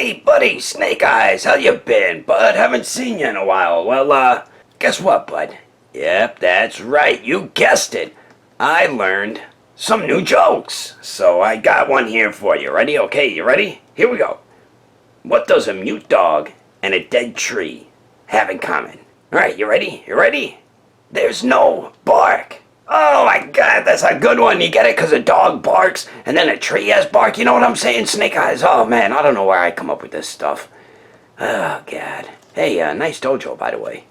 Hey, buddy, Snake Eyes, how you been, bud? Haven't seen you in a while. Well, guess what, bud? Yep, that's right, you guessed it. I learned some new jokes, so I got one here for you. Ready? Okay, you ready? Here we go. What does a mute dog and a dead tree have in common? Alright, you ready? You ready? There's no bark. Oh my god, that's a good one. You get it? Because a dog barks and then a tree has bark. You know what I'm saying? Snake Eyes. Oh man, I don't know where I come up with this stuff. Oh god. Hey, nice dojo, by the way.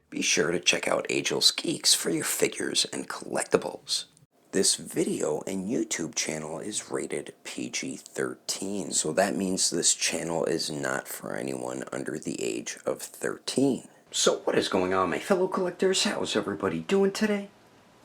Be sure to check out Agelessgeeks for your figures and collectibles. This video and YouTube channel is rated PG-13, so that means this channel is not for anyone under the age of 13. So what is going on, my fellow collectors? How's everybody doing today?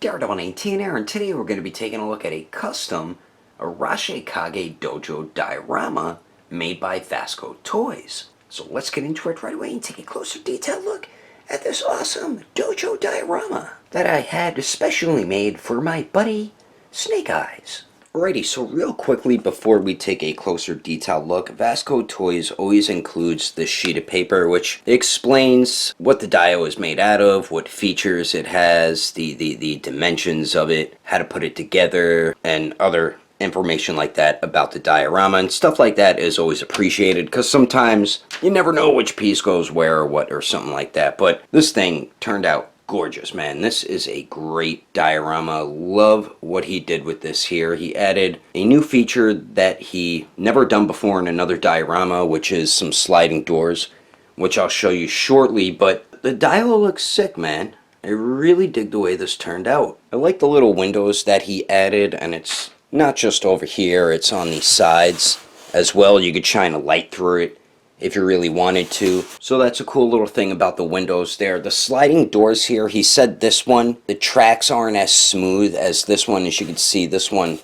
Daredevil18 here, and today we're going to be taking a look at a custom ARASHIKAGE Dojo Diorama made by VASCOTOYS. So let's get into it right away and take a closer detailed look at this awesome dojo diorama that I had specially made for my buddy Snake Eyes. Alrighty, so real quickly before we take a closer detailed look, VASCOTOYS always includes this sheet of paper which explains what the dio is made out of, what features it has, the dimensions of it, how to put it together, and other information like that about the diorama, and stuff like that is always appreciated because sometimes you never know which piece goes where or what or something like that. But this thing turned out gorgeous, man. This is a great diorama. Love what he did with this here. He added a new feature that he never done before in another diorama, which is some sliding doors, which I'll show you shortly. But the dio looks sick, man. I really dig the way this turned out. I like the little windows that he added, and it's not just over here, it's on the sides as well. You could shine a light through it if you really wanted to. So that's a cool little thing about the windows there. The sliding doors here, he said this one, the tracks aren't as smooth as this one. As you can see, this one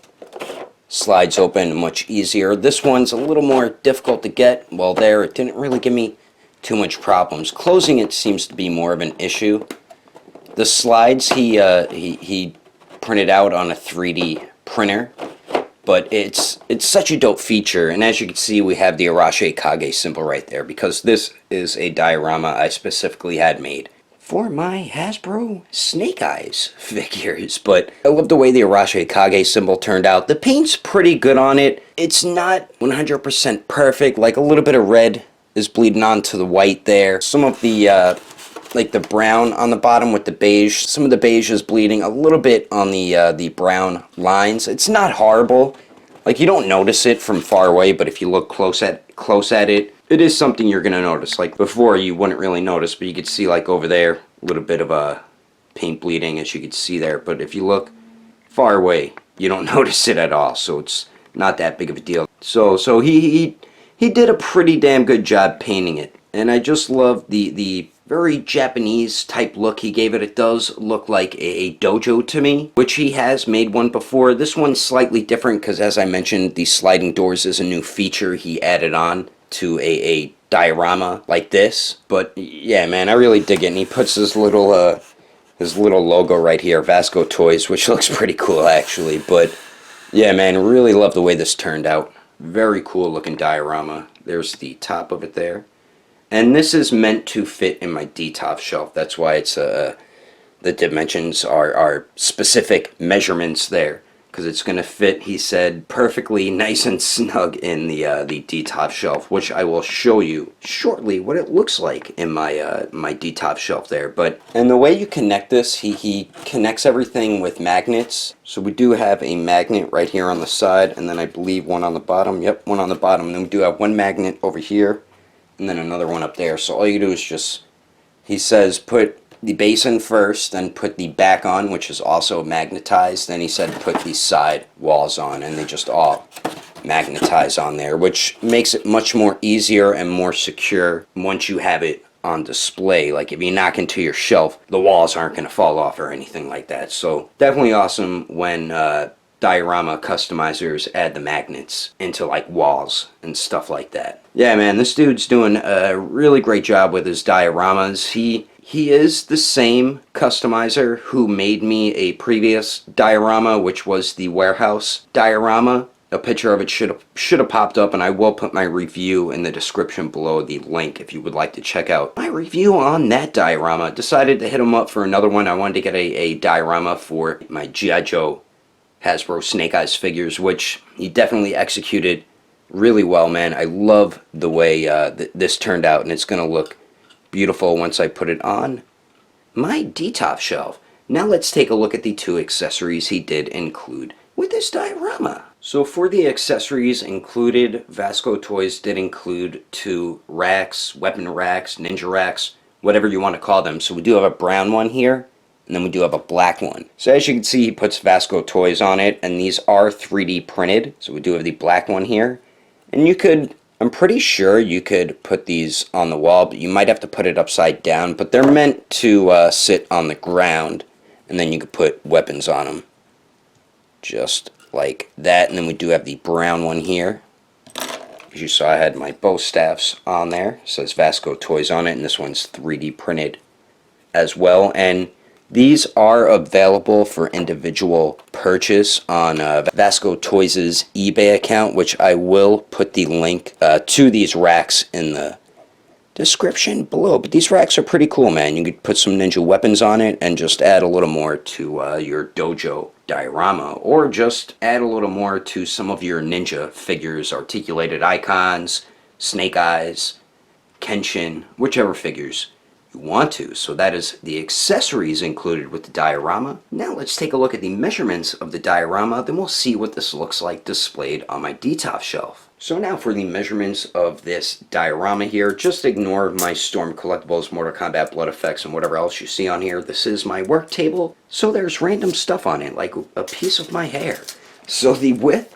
slides open much easier. This one's a little more difficult to get. Well, there, it didn't really give me too much problems. Closing it seems to be more of an issue. The slides he printed out on a 3D printer, but it's such a dope feature. And as you can see, we have the ARASHIKAGE symbol right there because this is a diorama I specifically had made for my Hasbro Snake Eyes figures. But I love the way the ARASHIKAGE symbol turned out. The paint's pretty good on it. It's not 100% perfect. Like a little bit of red is bleeding onto the white there. Some of the like the brown on the bottom with the beige. Some of the beige is bleeding a little bit on the brown lines. It's not horrible. Like, you don't notice it from far away, but if you look close at it, it is something you're gonna notice. Like before, you wouldn't really notice, but you could see like over there a little bit of a paint bleeding, as you could see there. But if you look far away, you don't notice it at all. So it's not that big of a deal. So he did a pretty damn good job painting it, and I just love the very Japanese type look he gave it. It does look like a dojo to me, which he has made one before. This one's slightly different because, as I mentioned, the sliding doors is a new feature he added on to a diorama like this. But yeah, man, I really dig it. And he puts his little logo right here, VASCOTOYS, which looks pretty cool actually. But yeah, man, really love the way this turned out. Very cool looking diorama. There's the top of it there. And this is meant to fit in my D-top shelf. That's why it's the dimensions are specific measurements there, because it's going to fit, he said, perfectly nice and snug in the D-top shelf, which I will show you shortly what it looks like in my my D-top shelf there. And the way you connect this, he connects everything with magnets. So we do have a magnet right here on the side, and then I believe one on the bottom. Yep, one on the bottom. And then we do have one magnet over here, and then another one up there. So all you do is just, he says, put the base in first, then put the back on, which is also magnetized. Then he said put the side walls on, and they just all magnetize on there, which makes it much more easier and more secure once you have it on display. Like if you knock into your shelf, the walls aren't going to fall off or anything like that. So definitely awesome when diorama customizers add the magnets into like walls and stuff like that. Yeah, man, this dude's doing a really great job with his dioramas. He He is the same customizer who made me a previous diorama, which was the warehouse diorama. A picture of it should have popped up, and I will put my review in the description below, the link, if you would like to check out my review on that diorama. Decided to hit him up for another one. I wanted to get a diorama for my G.I. Joe Hasbro Snake Eyes figures, which he definitely executed really well, man. I love the way this turned out, and it's going to look beautiful once I put it on my D-top shelf. Now let's take a look at the two accessories he did include with this diorama. So for the accessories included, VASCOTOYS did include 2 racks, weapon racks, ninja racks, whatever you want to call them. So we do have a brown one here, and then we do have a black one. So as you can see, he puts VASCOTOYS on it, and these are 3D printed. So we do have the black one here. And you could, I'm pretty sure you could put these on the wall, but you might have to put it upside down. But they're meant to sit on the ground, and then you could put weapons on them. Just like that. And then we do have the brown one here. As you saw, I had my bow staffs on there. It says VASCOTOYS on it, and this one's 3D printed as well. And these are available for individual purchase on VASCOTOYS' eBay account, which I will put the link to these racks in the description below. But these racks are pretty cool, man. You could put some ninja weapons on it and just add a little more to your dojo diorama, or just add a little more to some of your ninja figures, articulated icons, Snake Eyes, Kenshin, whichever figures you want to. So that is the accessories included with the diorama. Now let's take a look at the measurements of the diorama, then we'll see what this looks like displayed on my D-top shelf. So now for the measurements of this diorama here, just ignore my Storm Collectibles, Mortal Kombat Blood Effects, and whatever else you see on here. This is my work table, so there's random stuff on it, like a piece of my hair. So the width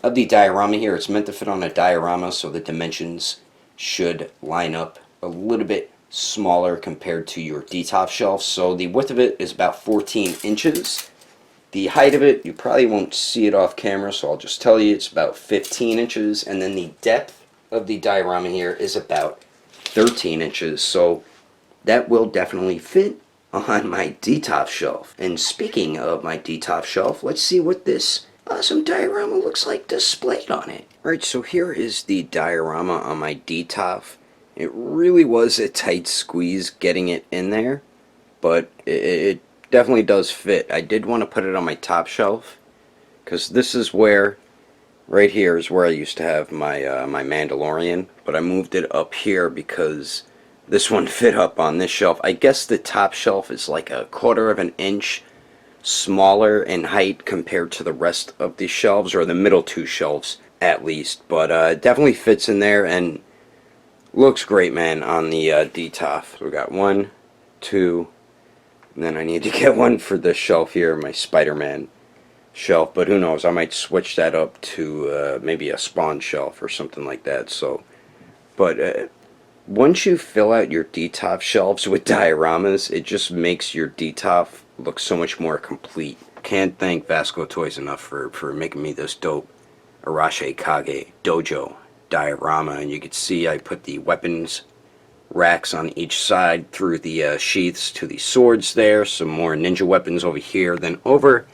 of the diorama here, it's meant to fit on a diorama, so the dimensions should line up a little bit smaller compared to your D-top shelf. So the width of it is about 14 inches. The height of it, you probably won't see it off camera, so I'll just tell you it's about 15 inches. And then the depth of the diorama here is about 13 inches. So that will definitely fit on my D-top shelf. And speaking of my D-top shelf, let's see what this awesome diorama looks like displayed on it. Alright, so here is the diorama on my D-top. It really was a tight squeeze getting it in there, but it definitely does fit. I did want to put it on my top shelf, because this is where, right here is where I used to have my my Mandalorian, but I moved it up here because this one fit up on this shelf. I guess the top shelf is like a 1/4 of an inch smaller in height compared to the rest of the shelves, or the middle 2 shelves at least, but it definitely fits in there and looks great, man, on the D-top. So we got 1, 2, and then I need to get one for the shelf here, my Spider-Man shelf, but who knows, I might switch that up to maybe a Spawn shelf or something like that. So, but once you fill out your D-top shelves with dioramas, it just makes your D-top look so much more complete. Can't thank VASCOTOYS enough for making me this dope ARASHIKAGE Dojo diorama. And you can see I put the weapons racks on each side through the sheaths to the swords there. Some more ninja weapons over here. Then over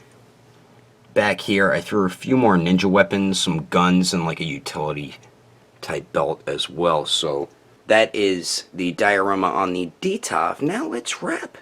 back here I threw a few more ninja weapons, some guns, and like a utility type belt as well. So that is the diorama on the D-top. Now let's wrap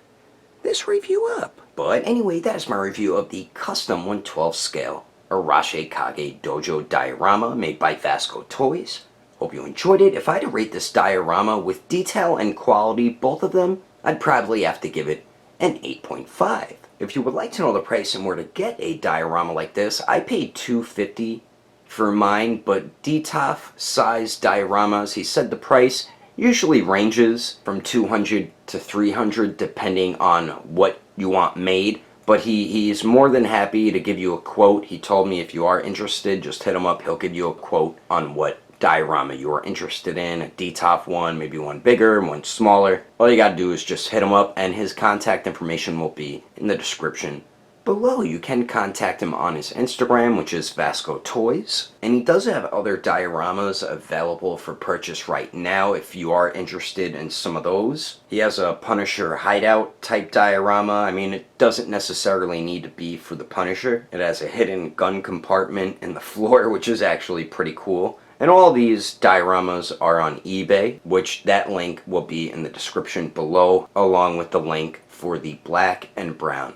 this review up. But anyway, that is my review of the custom 1/12 scale ARASHIKAGE Dojo diorama made by VASCOTOYS. Hope you enjoyed it. If I had to rate this diorama with detail and quality, both of them, I'd probably have to give it an 8.5. If you would like to know the price and where to get a diorama like this, I paid $250 for mine, but D-top size dioramas, he said the price usually ranges from $200 to $300 depending on what you want made. But he is more than happy to give you a quote. He told me if you are interested, just hit him up. He'll give you a quote on what diorama you are interested in. A D-top one, maybe one bigger, one smaller. All you gotta do is just hit him up, and his contact information will be in the description below. You can contact him on his Instagram, which is VASCOTOYS. And he does have other dioramas available for purchase right now if you are interested in some of those. He has a Punisher hideout type diorama. I mean, it doesn't necessarily need to be for the Punisher. It has a hidden gun compartment in the floor, which is actually pretty cool. And all these dioramas are on eBay, which that link will be in the description below, along with the link for the black and brown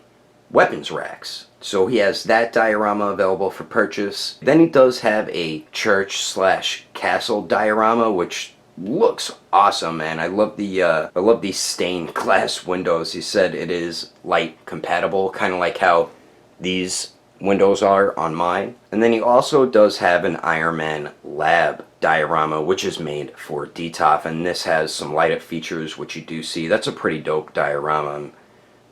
weapons racks. So he has that diorama available for purchase. Then he does have a church/castle diorama, which looks awesome, man. I love the stained glass windows. He said it is light compatible, kind of like how these windows are on mine. And then he also does have an Iron Man lab diorama, which is made for DTOF, and this has some light up features, which you do see. That's a pretty dope diorama. I'm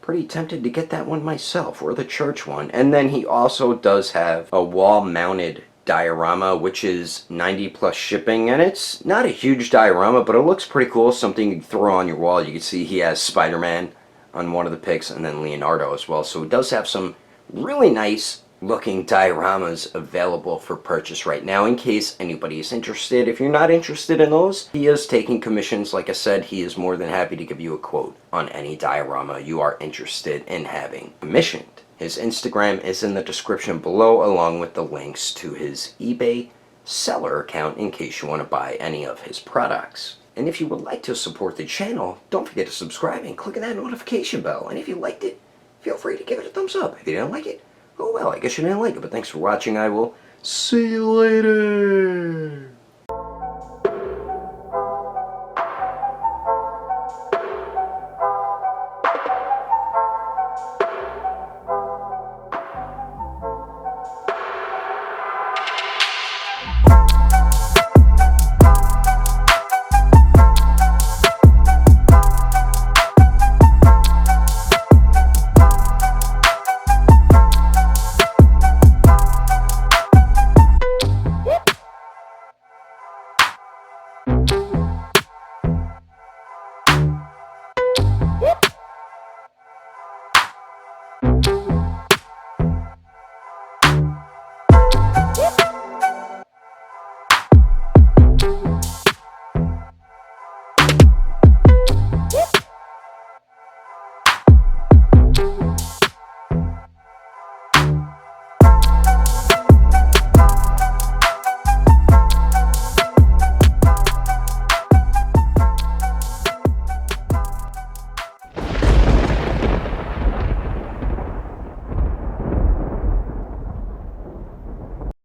pretty tempted to get that one myself, or the church one. And then he also does have a wall mounted diorama, which is 90 plus shipping, and it's not a huge diorama, but it looks pretty cool. Something you can throw on your wall. You can see he has Spider-Man on one of the pics, and then Leonardo as well. So it does have some really nice looking dioramas available for purchase right now, in case anybody is interested. If you're not interested in those, he is taking commissions. Like I said, he is more than happy to give you a quote on any diorama you are interested in having commissioned. His Instagram is in the description below, along with the links to his eBay seller account in case you want to buy any of his products. And if you would like to support the channel, don't forget to subscribe and click on that notification bell. And if you liked it, feel free to give it a thumbs up. If you didn't like it, oh well, I guess you didn't like it. But thanks for watching. I will see you later.